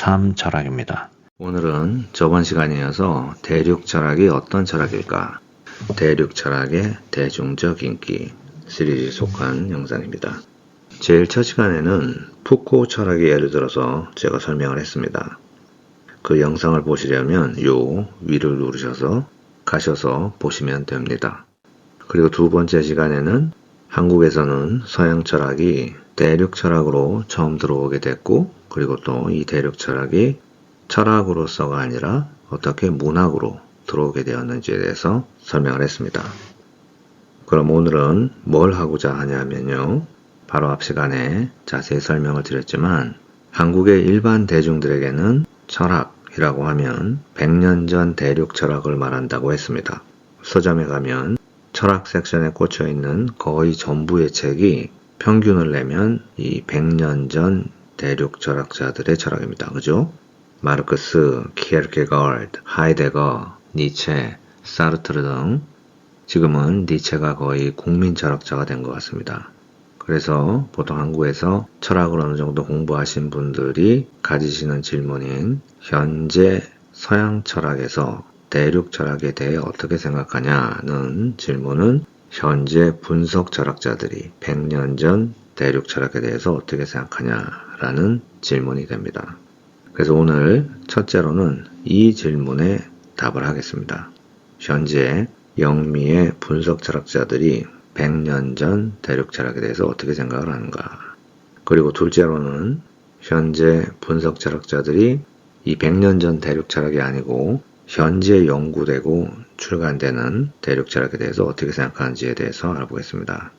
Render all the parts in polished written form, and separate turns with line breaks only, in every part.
삶 철학입니다.
오늘은 저번 시간에 이어서 대륙 철학이 어떤 철학일까? 대륙 철학의 대중적 인기 시리즈에 속한 영상입니다. 제일 첫 시간에는 푸코 철학의 예를 들어서 제가 설명을 했습니다. 그 영상을 보시려면 요 위를 누르셔서 가셔서 보시면 됩니다. 그리고 두 번째 시간에는 한국에서는 서양 철학이 대륙 철학으로 처음 들어오게 됐고, 그리고 또 이 대륙 철학이 철학으로서가 아니라 어떻게 문학으로 들어오게 되었는지에 대해서 설명을 했습니다. 그럼 오늘은 뭘 하고자 하냐면요. 바로 앞 시간에 자세히 설명을 드렸지만 한국의 일반 대중들에게는 철학이라고 하면 100년 전 대륙 철학을 말한다고 했습니다. 서점에 가면 철학 섹션에 꽂혀 있는 거의 전부의 책이 평균을 내면 이 100년 전 대륙 철학자들의 철학입니다. 그죠? 마르크스, 키에르케가르드, 하이데거, 니체, 사르트르 등 지금은 니체가 거의 국민 철학자가 된 것 같습니다. 그래서 보통 한국에서 철학을 어느 정도 공부하신 분들이 가지시는 질문인 현재 서양 철학에서 대륙 철학에 대해 어떻게 생각하냐는 질문은 현재 분석 철학자들이 100년 전 대륙 철학에 대해서 어떻게 생각하냐라는 질문이 됩니다. 그래서 오늘 첫째로는 이 질문에 답을 하겠습니다. 현재 영미의 분석 철학자들이 100년 전 대륙 철학에 대해서 어떻게 생각을 하는가. 그리고 둘째로는 현재 분석 철학자들이 이 100년 전 대륙 철학이 아니고 현재 연구되고 출간되는 대륙 철학에 대해서 어떻게 생각하는지에 대해서 알아보겠습니다.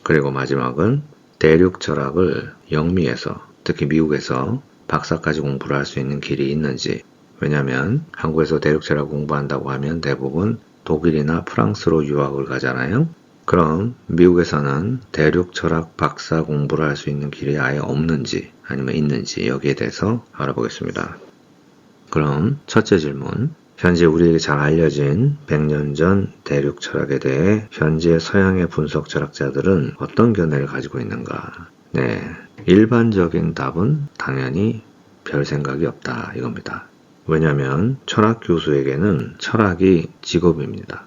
그리고 마지막은 대륙 철학을 영미에서, 특히 미국에서 박사까지 공부를 할 수 있는 길이 있는지. 왜냐하면 한국에서 대륙 철학 공부한다고 하면 대부분 독일이나 프랑스로 유학을 가잖아요. 그럼 미국에서는 대륙 철학 박사 공부를 할 수 있는 길이 아예 없는지 아니면 있는지 여기에 대해서 알아보겠습니다. 그럼 첫째 질문, 현재 우리에게 잘 알려진 100년 전 대륙 철학에 대해 현재 서양의 분석 철학자들은 어떤 견해를 가지고 있는가? 네, 일반적인 답은 당연히 별 생각이 없다 이겁니다. 왜냐하면 철학 교수에게는 철학이 직업입니다.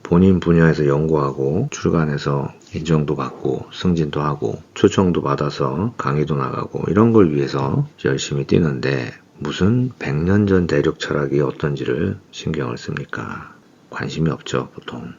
본인 분야에서 연구하고 출간해서 인정도 받고 승진도 하고 초청도 받아서 강의도 나가고 이런 걸 위해서 열심히 뛰는데 무슨 100년 전 대륙 철학이 어떤지를 신경을 씁니까? 관심이 없죠, 보통.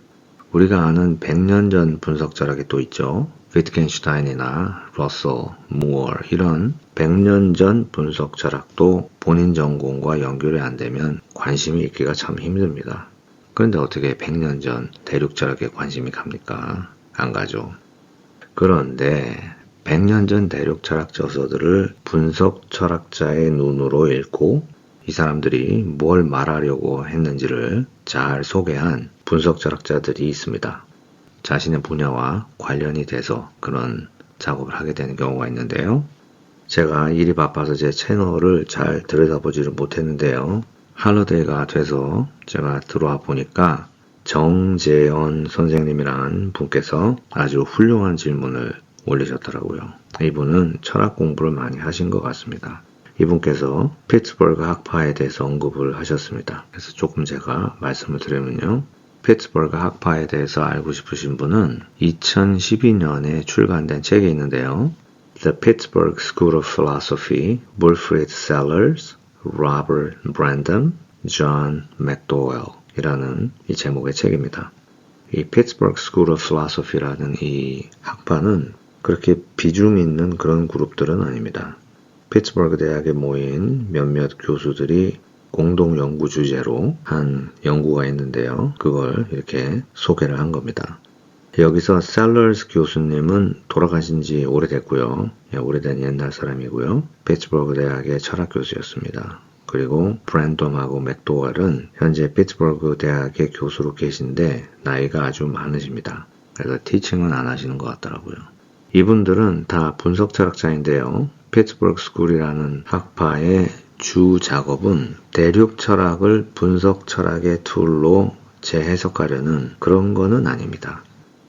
우리가 아는 100년 전 분석 철학이 또 있죠. 위트겐슈타인이나 러셀, 무어 이런 100년 전 분석 철학도 본인 전공과 연결이 안 되면 관심이 있기가 참 힘듭니다. 그런데 어떻게 100년 전 대륙 철학에 관심이 갑니까? 안 가죠. 그런데 100년 전 대륙 철학 저서들을 분석 철학자의 눈으로 읽고 이 사람들이 뭘 말하려고 했는지를 잘 소개한 분석 철학자들이 있습니다. 자신의 분야와 관련이 돼서 그런 작업을 하게 되는 경우가 있는데요. 제가 일이 바빠서 제 채널을 잘 들여다보지를 못했는데요. 할러데이가 돼서 제가 들어와 보니까 정재현 선생님이라는 분께서 아주 훌륭한 질문을 올리셨더라고요. 이분은 철학 공부를 많이 하신 것 같습니다. 이분께서 피츠버그 학파에 대해서 언급을 하셨습니다. 그래서 조금 제가 말씀을 드리면요. 피츠버그 학파에 대해서 알고 싶으신 분은 2012년에 출간된 책이 있는데요. The Pittsburgh School of Philosophy, Wilfrid Sellers, Robert Brandom, John McDowell 이라는 이 제목의 책입니다. 이 Pittsburgh School of Philosophy라는 이 학파는 그렇게 비중 있는 그런 그룹들은 아닙니다. 피츠버그 대학에 모인 몇몇 교수들이 공동 연구 주제로 한 연구가 있는데요. 그걸 이렇게 소개를 한 겁니다. 여기서 셀러스 교수님은 돌아가신 지 오래됐고요. 오래된 옛날 사람이고요. 피츠버그 대학의 철학 교수였습니다. 그리고 브랜덤하고 맥도웰은 현재 피츠버그 대학의 교수로 계신데 나이가 아주 많으십니다. 그래서 티칭은 안 하시는 것 같더라고요. 이분들은 다 분석 철학자인데요. 피츠버그 스쿨이라는 학파의 주 작업은 대륙 철학을 분석 철학의 툴로 재해석하려는 그런 거는 아닙니다.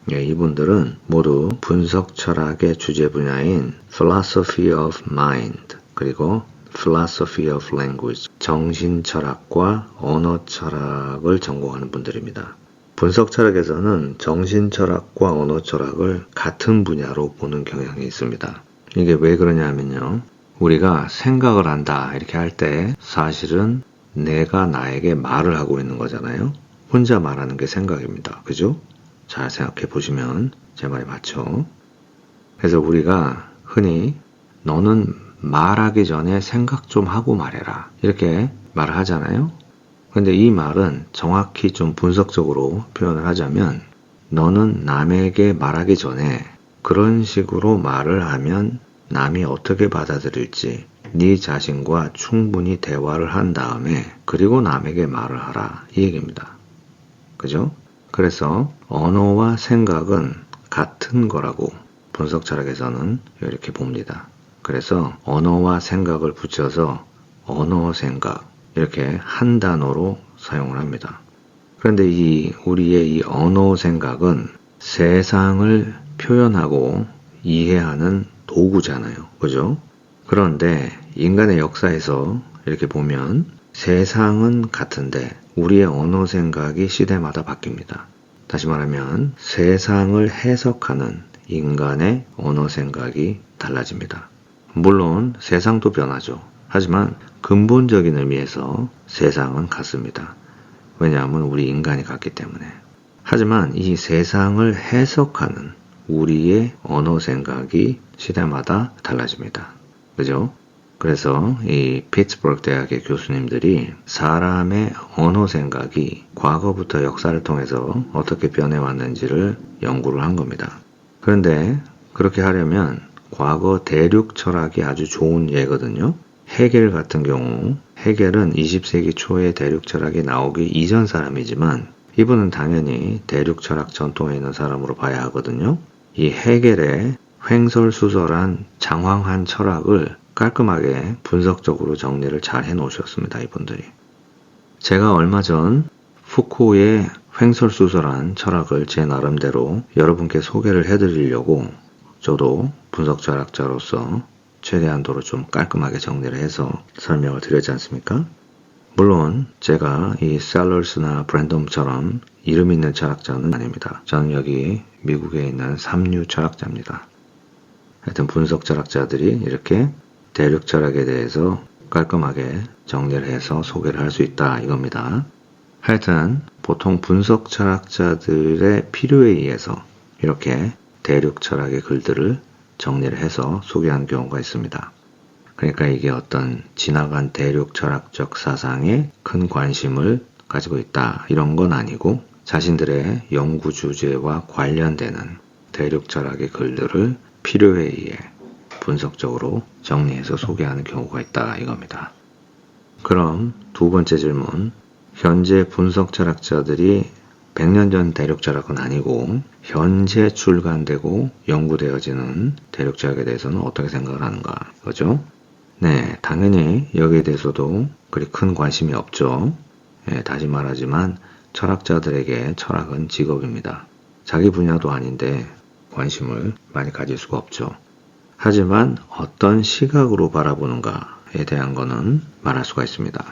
이분들은 모두 분석 철학의 주제 분야인 Philosophy of Mind 그리고 Philosophy of Language, 정신철학과 언어철학을 전공하는 분들입니다. 분석철학에서는 정신철학과 언어철학을 같은 분야로 보는 경향이 있습니다. 이게 왜 그러냐면요. 우리가 생각을 한다 이렇게 할 때 사실은 내가 나에게 말을 하고 있는 거잖아요. 혼자 말하는 게 생각입니다. 그죠? 잘 생각해 보시면 제 말이 맞죠? 그래서 우리가 흔히 너는 말하기 전에 생각 좀 하고 말해라 이렇게 말을 하잖아요. 근데 이 말은 정확히 좀 분석적으로 표현을 하자면 너는 남에게 말하기 전에 그런 식으로 말을 하면 남이 어떻게 받아들일지 네 자신과 충분히 대화를 한 다음에 그리고 남에게 말을 하라 이 얘기입니다. 그죠? 그래서 언어와 생각은 같은 거라고 분석 철학에서는 이렇게 봅니다. 그래서 언어와 생각을 붙여서 언어 생각 이렇게 한 단어로 사용을 합니다. 그런데 우리의 이 언어 생각은 세상을 표현하고 이해하는 도구잖아요. 그죠? 그런데 인간의 역사에서 이렇게 보면 세상은 같은데 우리의 언어 생각이 시대마다 바뀝니다. 다시 말하면 세상을 해석하는 인간의 언어 생각이 달라집니다. 물론 세상도 변하죠. 하지만 근본적인 의미에서 세상은 같습니다. 왜냐하면 우리 인간이 같기 때문에. 하지만 이 세상을 해석하는 우리의 언어 생각이 시대마다 달라집니다. 그죠? 그래서 이 피츠버그 대학의 교수님들이 사람의 언어 생각이 과거부터 역사를 통해서 어떻게 변해왔는지를 연구를 한 겁니다. 그런데 그렇게 하려면 과거 대륙 철학이 아주 좋은 예거든요. 헤겔 같은 경우 헤겔은 20세기 초에 대륙 철학이 나오기 이전 사람이지만 이분은 당연히 대륙 철학 전통에 있는 사람으로 봐야 하거든요. 이 헤겔의 횡설수설한 장황한 철학을 깔끔하게 분석적으로 정리를 잘 해놓으셨습니다. 이분들이. 제가 얼마 전 푸코의 횡설수설한 철학을 제 나름대로 여러분께 소개를 해드리려고 저도 분석철학자로서 최대한도로 좀 깔끔하게 정리를 해서 설명을 드렸지 않습니까? 물론 제가 이 셀러스나 브랜덤처럼 이름 있는 철학자는 아닙니다. 저는 여기 미국에 있는 삼류 철학자입니다. 하여튼 분석 철학자들이 이렇게 대륙 철학에 대해서 깔끔하게 정리를 해서 소개를 할 수 있다 이겁니다. 하여튼 보통 분석 철학자들의 필요에 의해서 이렇게 대륙 철학의 글들을 정리를 해서 소개하는 경우가 있습니다. 그러니까 이게 어떤 지나간 대륙 철학적 사상에 큰 관심을 가지고 있다 이런 건 아니고 자신들의 연구 주제와 관련되는 대륙 철학의 글들을 필요에 의해 분석적으로 정리해서 소개하는 경우가 있다 이겁니다. 그럼 두 번째 질문, 현재 분석 철학자들이 100년 전 대륙 철학은 아니고 현재 출간되고 연구되어지는 대륙 철학에 대해서는 어떻게 생각을 하는가 그죠? 네, 당연히 여기에 대해서도 그리 큰 관심이 없죠. 네, 다시 말하지만 철학자들에게 철학은 직업입니다. 자기 분야도 아닌데 관심을 많이 가질 수가 없죠. 하지만 어떤 시각으로 바라보는가에 대한 거는 말할 수가 있습니다.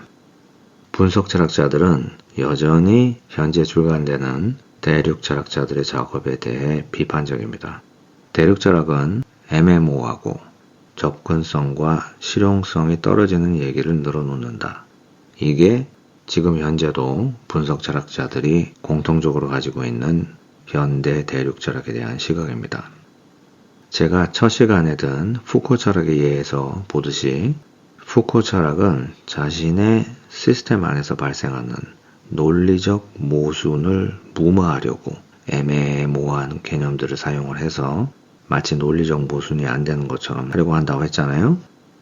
분석 철학자들은 여전히 현재 출간되는 대륙 철학자들의 작업에 대해 비판적입니다. 대륙 철학은 애매모호하고 접근성과 실용성이 떨어지는 얘기를 늘어놓는다. 이게 지금 현재도 분석 철학자들이 공통적으로 가지고 있는 현대 대륙 철학에 대한 시각입니다. 제가 첫 시간에 든 푸코 철학에 의해서 보듯이 푸코 철학은 자신의 시스템 안에서 발생하는 논리적 모순을 무마하려고 애매모호한 개념들을 사용을 해서 마치 논리적 모순이 안 되는 것처럼 하려고 한다고 했잖아요.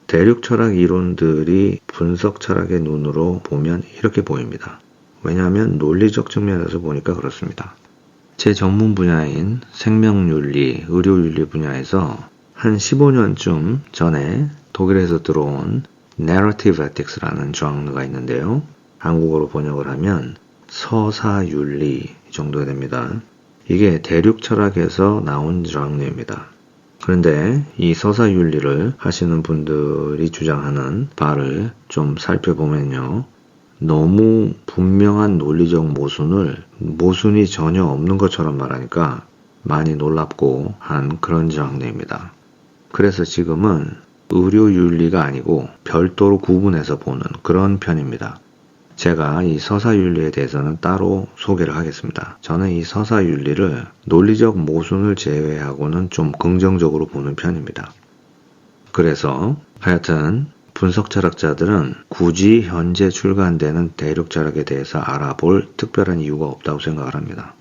대륙 철학 이론들이 분석 철학의 눈으로 보면 이렇게 보입니다. 왜냐하면 논리적 측면에서 보니까 그렇습니다. 제 전문 분야인 생명윤리, 의료윤리 분야에서 한 15년쯤 전에 독일에서 들어온 Narrative Ethics라는 장르가 있는데요. 한국어로 번역을 하면 서사윤리 정도 됩니다. 이게 대륙 철학에서 나온 장르입니다. 그런데 이 서사윤리를 하시는 분들이 주장하는 바를 좀 살펴보면요. 너무 분명한 논리적 모순이 전혀 없는 것처럼 말하니까 많이 놀랍고 한 그런 장르입니다. 그래서 지금은 의료윤리가 아니고 별도로 구분해서 보는 그런 편입니다. 제가 이 서사윤리에 대해서는 따로 소개를 하겠습니다. 저는 이 서사윤리를 논리적 모순을 제외하고는 좀 긍정적으로 보는 편입니다. 그래서 하여튼 분석철학자들은 굳이 현재 출간되는 대륙철학에 대해서 알아볼 특별한 이유가 없다고 생각을 합니다.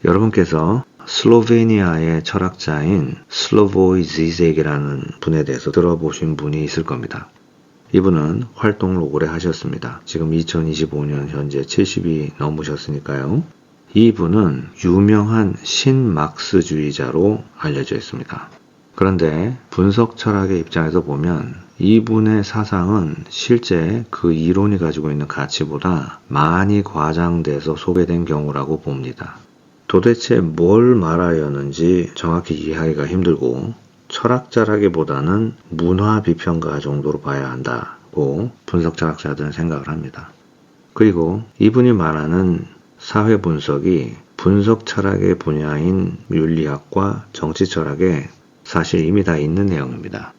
여러분께서 슬로베니아의 철학자인 슬로보이 지젝이라는 분에 대해서 들어보신 분이 있을 겁니다. 이분은 활동을 오래 하셨습니다. 지금 2025년 현재 70이 넘으셨으니까요. 이분은 유명한 신막스주의자로 알려져 있습니다. 그런데 분석 철학의 입장에서 보면 이분의 사상은 실제 그 이론이 가지고 있는 가치보다 많이 과장돼서 소개된 경우라고 봅니다. 도대체 뭘 말하려는지 정확히 이해하기가 힘들고 철학자라기보다는 문화비평가 정도로 봐야 한다고 분석철학자들은 생각을 합니다. 그리고 이분이 말하는 사회분석이 분석철학의 분야인 윤리학과 정치철학에 사실 이미 다 있는 내용입니다.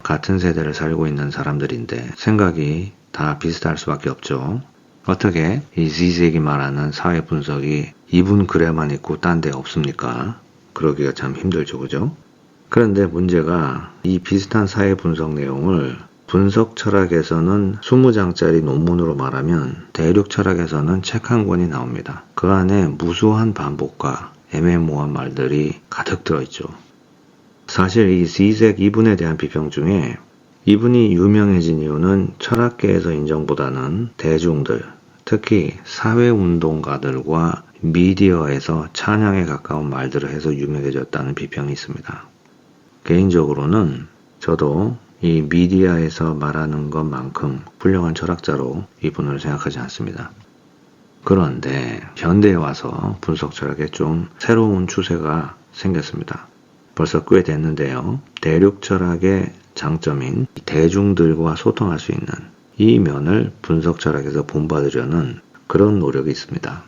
같은 세대를 살고 있는 사람들인데 생각이 다 비슷할 수밖에 없죠. 어떻게 이 지젝이 말하는 사회분석이 이분 글에만 있고 딴 데 없습니까? 그러기가 참 힘들죠, 그죠? 그런데 문제가 이 비슷한 사회분석 내용을 분석철학에서는 20장짜리 논문으로 말하면 대륙철학에서는 책 한 권이 나옵니다. 그 안에 무수한 반복과 애매모호한 말들이 가득 들어있죠. 사실 이 지젝 이분에 대한 비평 중에 이분이 유명해진 이유는 철학계에서 인정보다는 대중들, 특히 사회운동가들과 미디어에서 찬양에 가까운 말들을 해서 유명해졌다는 비평이 있습니다. 개인적으로는 저도 이 미디어에서 말하는 것만큼 훌륭한 철학자로 이분을 생각하지 않습니다. 그런데 현대에 와서 분석철학에 좀 새로운 추세가 생겼습니다. 벌써 꽤 됐는데요. 대륙철학의 장점인 대중들과 소통할 수 있는 이 면을 분석철학에서 본받으려는 그런 노력이 있습니다.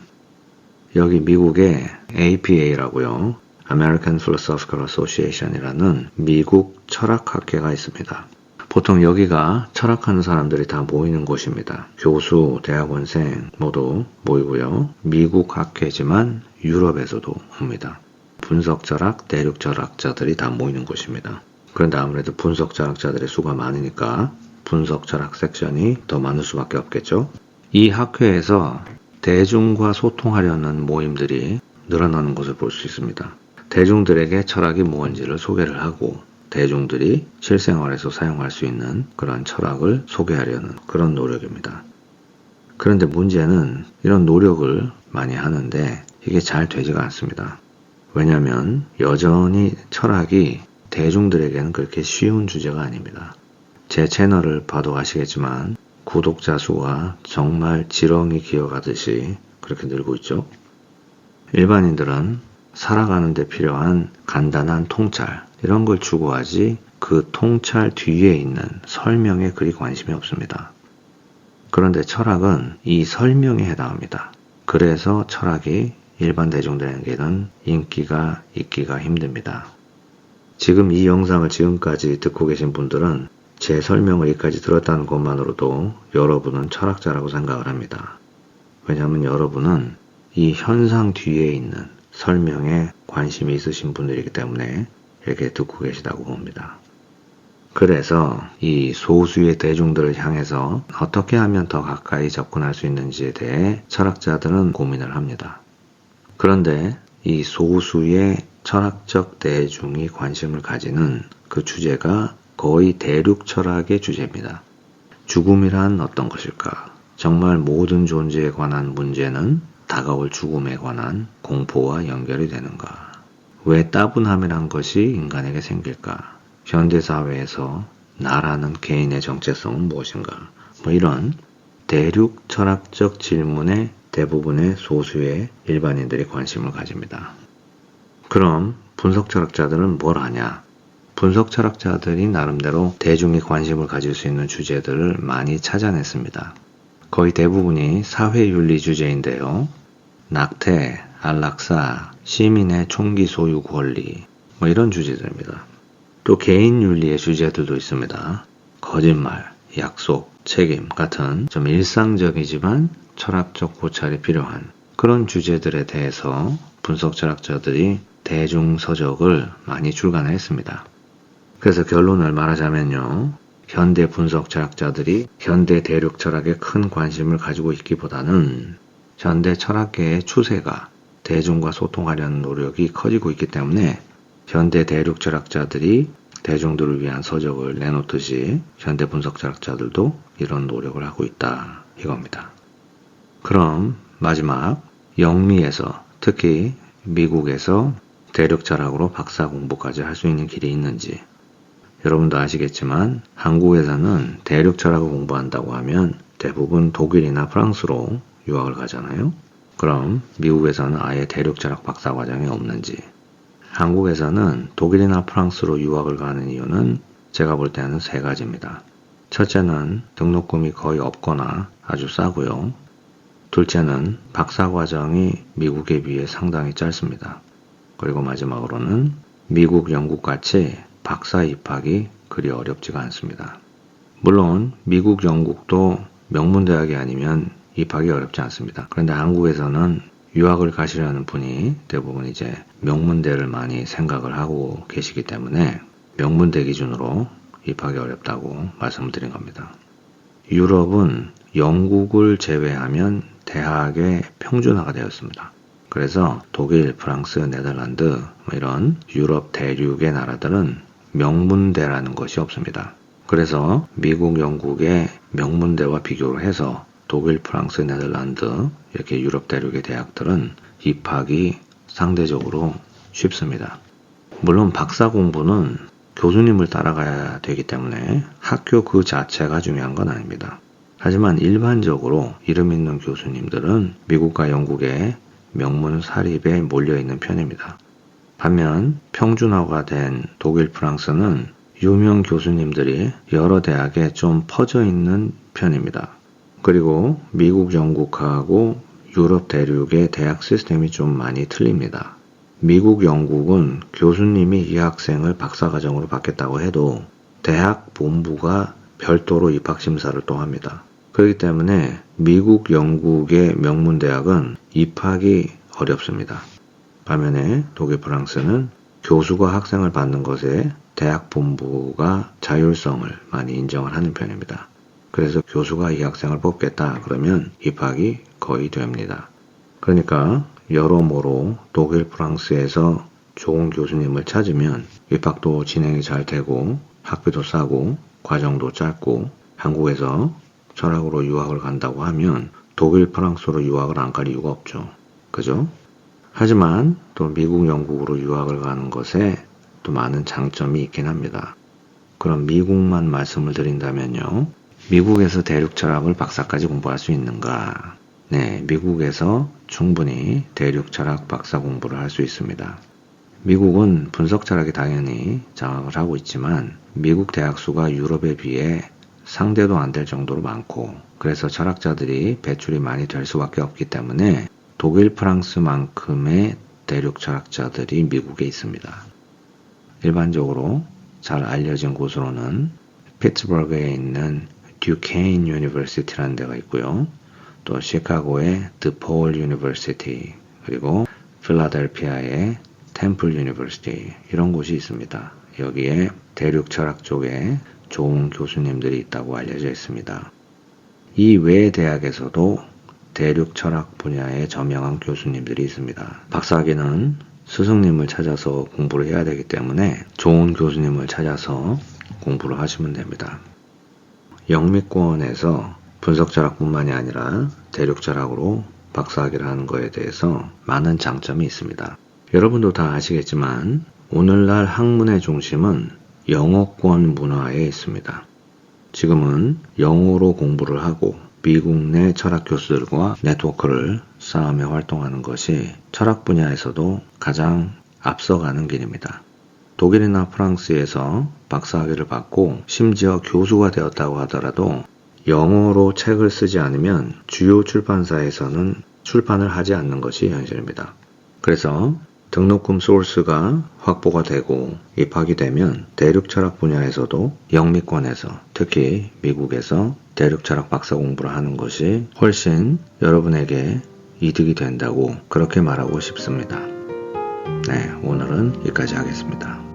여기 미국의 APA라고요. American Philosophical Association이라는 미국 철학학회가 있습니다. 보통 여기가 철학하는 사람들이 다 모이는 곳입니다. 교수, 대학원생 모두 모이고요. 미국 학회지만 유럽에서도 옵니다. 분석철학, 대륙철학자들이 다 모이는 곳입니다. 그런데 아무래도 분석철학자들의 수가 많으니까 분석철학 섹션이 더 많을 수밖에 없겠죠. 이 학회에서 대중과 소통하려는 모임들이 늘어나는 것을 볼 수 있습니다. 대중들에게 철학이 무엇인지를 소개를 하고 대중들이 실생활에서 사용할 수 있는 그런 철학을 소개하려는 그런 노력입니다. 그런데 문제는 이런 노력을 많이 하는데 이게 잘 되지가 않습니다. 왜냐하면 여전히 철학이 대중들에게는 그렇게 쉬운 주제가 아닙니다. 제 채널을 봐도 아시겠지만 구독자 수가 정말 지렁이 기어가듯이 그렇게 늘고 있죠. 일반인들은 살아가는 데 필요한 간단한 통찰 이런 걸 추구하지 그 통찰 뒤에 있는 설명에 그리 관심이 없습니다. 그런데 철학은 이 설명에 해당합니다. 그래서 철학이 일반 대중들에게는 인기가 있기가 힘듭니다. 지금 이 영상을 지금까지 듣고 계신 분들은 제 설명을 여기까지 들었다는 것만으로도 여러분은 철학자라고 생각을 합니다. 왜냐하면 여러분은 이 현상 뒤에 있는 설명에 관심이 있으신 분들이기 때문에 이렇게 듣고 계시다고 봅니다. 그래서 이 소수의 대중들을 향해서 어떻게 하면 더 가까이 접근할 수 있는지에 대해 철학자들은 고민을 합니다. 그런데 이 소수의 철학적 대중이 관심을 가지는 그 주제가 거의 대륙 철학의 주제입니다. 죽음이란 어떤 것일까? 정말 모든 존재에 관한 문제는 다가올 죽음에 관한 공포와 연결이 되는가? 왜 따분함이란 것이 인간에게 생길까? 현대사회에서 나라는 개인의 정체성은 무엇인가? 이런 대륙 철학적 질문에 대부분의 소수의 일반인들이 관심을 가집니다. 그럼 분석 철학자들은 뭘 하냐? 분석 철학자들이 나름대로 대중이 관심을 가질 수 있는 주제들을 많이 찾아냈습니다. 거의 대부분이 사회윤리 주제인데요. 낙태, 안락사, 시민의 총기 소유 권리, 이런 주제들입니다. 또 개인윤리의 주제들도 있습니다. 거짓말, 약속, 책임 같은 좀 일상적이지만 철학적 고찰이 필요한 그런 주제들에 대해서 분석 철학자들이 대중서적을 많이 출간했습니다. 그래서 결론을 말하자면요. 현대 분석 철학자들이 현대 대륙 철학에 큰 관심을 가지고 있기보다는 현대 철학계의 추세가 대중과 소통하려는 노력이 커지고 있기 때문에 현대 대륙 철학자들이 대중들을 위한 서적을 내놓듯이 현대 분석 철학자들도 이런 노력을 하고 있다 이겁니다. 그럼 마지막 영미에서 특히 미국에서 대륙 철학으로 박사 공부까지 할 수 있는 길이 있는지 여러분도 아시겠지만 한국에서는 대륙 철학을 공부한다고 하면 대부분 독일이나 프랑스로 유학을 가잖아요. 그럼 미국에서는 아예 대륙 철학 박사 과정이 없는지 한국에서는 독일이나 프랑스로 유학을 가는 이유는 제가 볼 때는 세 가지입니다. 첫째는 등록금이 거의 없거나 아주 싸고요. 둘째는 박사 과정이 미국에 비해 상당히 짧습니다. 그리고 마지막으로는 미국, 영국같이 박사 입학이 그리 어렵지가 않습니다. 물론 미국, 영국도 명문대학이 아니면 입학이 어렵지 않습니다. 그런데 한국에서는 유학을 가시려는 분이 대부분 이제 명문대를 많이 생각을 하고 계시기 때문에 명문대 기준으로 입학이 어렵다고 말씀을 드린 겁니다. 유럽은 영국을 제외하면 대학의 평준화가 되었습니다. 그래서 독일, 프랑스, 네덜란드 이런 유럽 대륙의 나라들은 명문대라는 것이 없습니다. 그래서 미국, 영국의 명문대와 비교를 해서 독일, 프랑스, 네덜란드 이렇게 유럽 대륙의 대학들은 입학이 상대적으로 쉽습니다. 물론 박사 공부는 교수님을 따라가야 되기 때문에 학교 그 자체가 중요한 건 아닙니다. 하지만 일반적으로 이름 있는 교수님들은 미국과 영국의 명문 사립에 몰려있는 편입니다. 반면 평준화가 된 독일, 프랑스는 유명 교수님들이 여러 대학에 좀 퍼져 있는 편입니다. 그리고 미국, 영국하고 유럽 대륙의 대학 시스템이 좀 많이 틀립니다. 미국, 영국은 교수님이 이 학생을 박사과정으로 받겠다고 해도 대학 본부가 별도로 입학심사를 또 합니다. 그렇기 때문에 미국, 영국의 명문대학은 입학이 어렵습니다. 반면에 독일, 프랑스는 교수가 학생을 받는 것에 대학 본부가 자율성을 많이 인정을 하는 편입니다. 그래서 교수가 이 학생을 뽑겠다 그러면 입학이 거의 됩니다. 그러니까 여러모로 독일, 프랑스에서 좋은 교수님을 찾으면 입학도 진행이 잘 되고 학비도 싸고 과정도 짧고 한국에서 철학으로 유학을 간다고 하면 독일, 프랑스로 유학을 안 갈 이유가 없죠. 그죠? 하지만 또 미국, 영국으로 유학을 가는 것에 또 많은 장점이 있긴 합니다. 그럼 미국만 말씀을 드린다면요. 미국에서 대륙 철학을 박사까지 공부할 수 있는가? 네, 미국에서 충분히 대륙 철학 박사 공부를 할 수 있습니다. 미국은 분석 철학이 당연히 장악을 하고 있지만 미국 대학 수가 유럽에 비해 상대도 안 될 정도로 많고 그래서 철학자들이 배출이 많이 될 수밖에 없기 때문에 독일, 프랑스만큼의 대륙 철학자들이 미국에 있습니다. 일반적으로 잘 알려진 곳으로는 피츠버그에 있는 듀케인 유니버시티라는 데가 있고요. 또 시카고의 드폴 유니버시티 그리고 필라델피아의 템플 유니버시티 이런 곳이 있습니다. 여기에 대륙 철학 쪽에 좋은 교수님들이 있다고 알려져 있습니다. 이 외 대학에서도 대륙 철학 분야에 저명한 교수님들이 있습니다. 박사학위는 스승님을 찾아서 공부를 해야 되기 때문에 좋은 교수님을 찾아서 공부를 하시면 됩니다. 영미권에서 분석 철학뿐만이 아니라 대륙 철학으로 박사학위를 하는 것에 대해서 많은 장점이 있습니다. 여러분도 다 아시겠지만 오늘날 학문의 중심은 영어권 문화에 있습니다. 지금은 영어로 공부를 하고 미국 내 철학 교수들과 네트워크를 쌓으며 활동하는 것이 철학 분야에서도 가장 앞서가는 길입니다. 독일이나 프랑스에서 박사학위를 받고 심지어 교수가 되었다고 하더라도 영어로 책을 쓰지 않으면 주요 출판사에서는 출판을 하지 않는 것이 현실입니다. 그래서 등록금 소스가 확보가 되고 입학이 되면 대륙철학 분야에서도 영미권에서 특히 미국에서 대륙철학 박사 공부를 하는 것이 훨씬 여러분에게 이득이 된다고 그렇게 말하고 싶습니다. 네, 오늘은 여기까지 하겠습니다.